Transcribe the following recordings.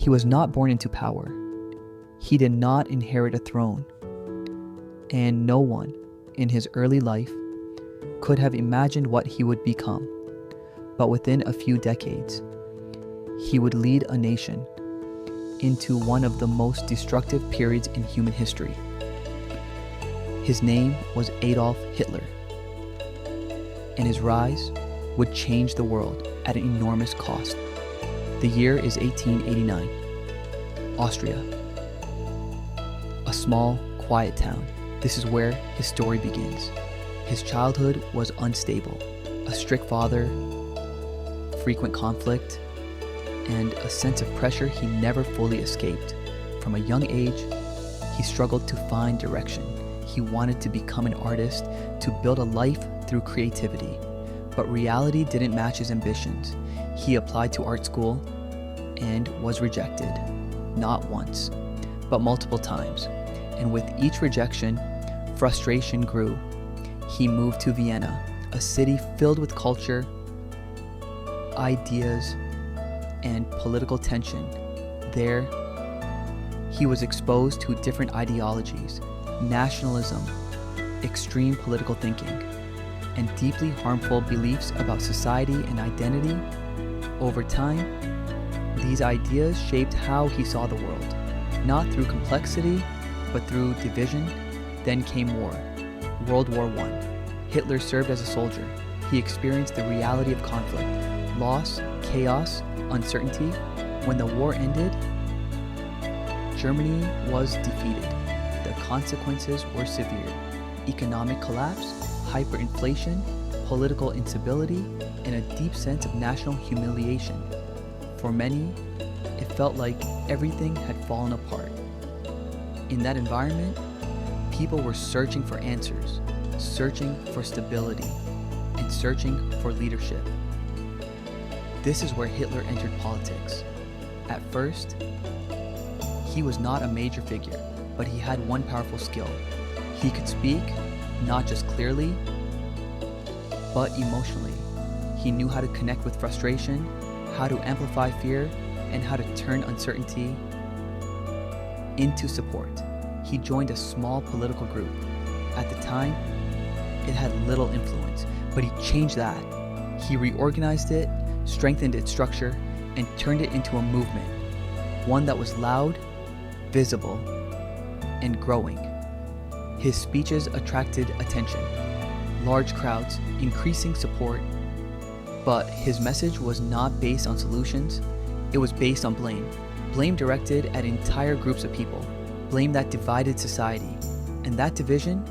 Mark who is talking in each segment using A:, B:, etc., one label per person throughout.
A: He was not born into power. He did not inherit a throne. And no one in his early life could have imagined what he would become. But within a few decades, he would lead a nation into one of the most destructive periods in human history. His name was Adolf Hitler, and his rise would change the world at an enormous cost. The year is 1889. Austria. A small, quiet town. This is where his story begins. His childhood was unstable. A strict father, frequent conflict, and a sense of pressure he never fully escaped. From a young age, he struggled to find direction. He wanted to become an artist, to build a life through creativity. But reality didn't match his ambitions. He applied to art school and was rejected, not once, but multiple times. And with each rejection, frustration grew. He moved to Vienna, a city filled with culture, ideas, and political tension. There, he was exposed to different ideologies, nationalism, extreme political thinking, and deeply harmful beliefs about society and identity. Over time, these ideas shaped how he saw the world, not through complexity, but through division. Then came war. World War I. Hitler served as a soldier. He experienced the reality of conflict, loss, chaos, uncertainty. When the war ended, Germany was defeated. The consequences were severe. Economic collapse, hyperinflation, political instability, and a deep sense of national humiliation. For many, it felt like everything had fallen apart. In that environment, people were searching for answers, searching for stability, and searching for leadership. This is where Hitler entered politics. At first, he was not a major figure, but he had one powerful skill. He could speak, not just clearly, but emotionally. He knew how to connect with frustration, how to amplify fear, and how to turn uncertainty into support. He joined a small political group. At the time, it had little influence, but he changed that. He reorganized it, strengthened its structure, and turned it into a movement, one that was loud, visible, and growing. His speeches attracted attention, large crowds, increasing support, but his message was not based on solutions, it was based on blame. Blame directed at entire groups of people, blame that divided society, and that division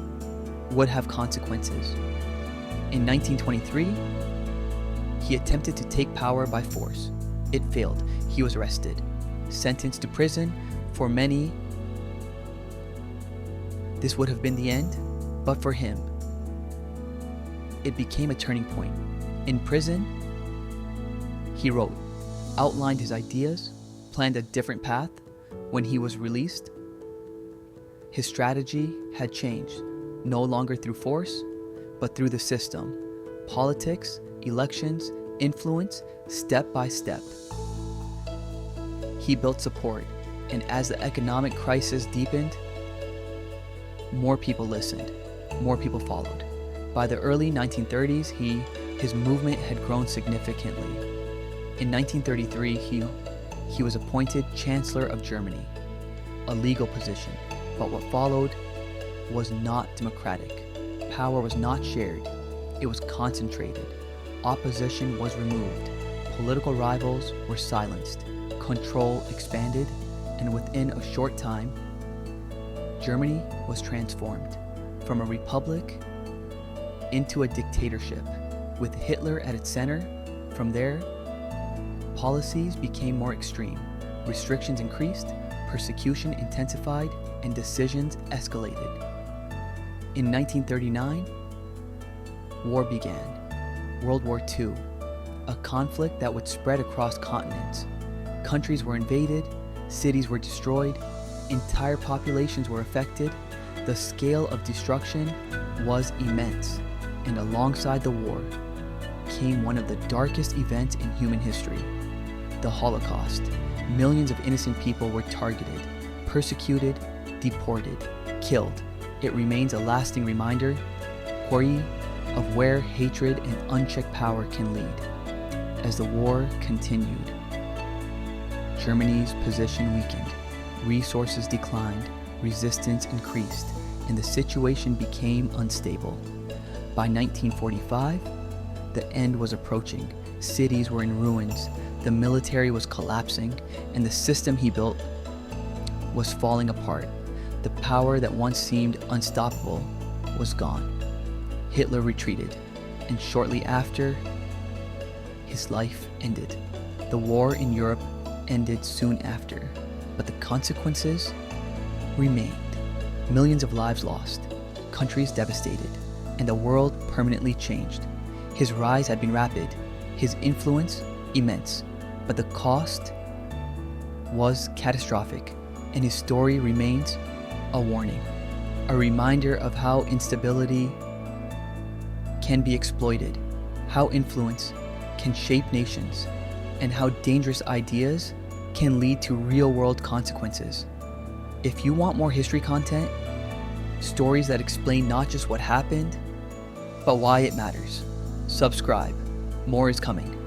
A: would have consequences. In 1923, he attempted to take power by force. It failed. He was arrested, sentenced to prison. For many, this would have been the end, but for him, it became a turning point. In prison, he wrote, outlined his ideas, planned a different path. When he was released, his strategy had changed, no longer through force, but through the system, politics, elections, influence, step by step. He built support, and as the economic crisis deepened, more people listened, more people followed. By the early 1930s, his movement had grown significantly. In 1933, he was appointed Chancellor of Germany, a legal position, but what followed was not democratic. Power was not shared, it was concentrated. Opposition was removed, political rivals were silenced, control expanded, and within a short time, Germany was transformed from a republic into a dictatorship, with Hitler at its center. From there, policies became more extreme, restrictions increased, persecution intensified, and decisions escalated. In 1939, war began. World War II, a conflict that would spread across continents. Countries were invaded, cities were destroyed, entire populations were affected. The scale of destruction was immense, and alongside the war came one of the darkest events in human history, the Holocaust. Millions of innocent people were targeted, persecuted, deported, killed. It remains a lasting reminder, Corey, of where hatred and unchecked power can lead. As the war continued, Germany's position weakened, resources declined, resistance increased, and the situation became unstable. By 1945, the end was approaching. Cities were in ruins, the military was collapsing, and the system he built was falling apart. The power that once seemed unstoppable was gone. Hitler retreated, and shortly after, his life ended. The war in Europe ended soon after, but the consequences remained. Millions of lives lost, countries devastated, and the world permanently changed. His rise had been rapid, his influence immense, but the cost was catastrophic, and his story remains a warning, a reminder of how instability can be exploited, how influence can shape nations, and how dangerous ideas can lead to real-world consequences. If you want more history content, stories that explain not just what happened, but why it matters, subscribe. More is coming.